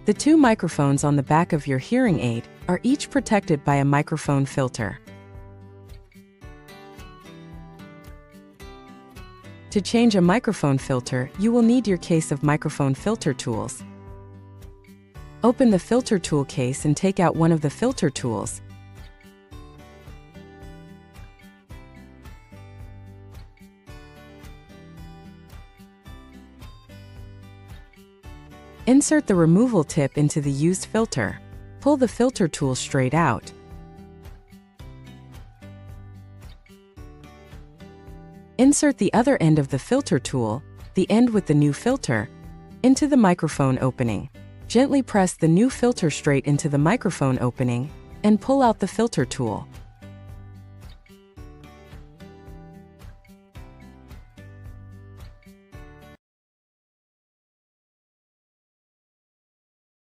The two microphones on the back of your hearing aid are each protected by a microphone filter. To change a microphone filter, you will need your case of microphone filter tools. Open the filter tool case and take out one of the filter tools. Insert the removal tip into the used filter. Pull the filter tool straight out. Insert the other end of the filter tool, the end with the new filter, into the microphone opening. Gently press the new filter straight into the microphone opening and pull out the filter tool.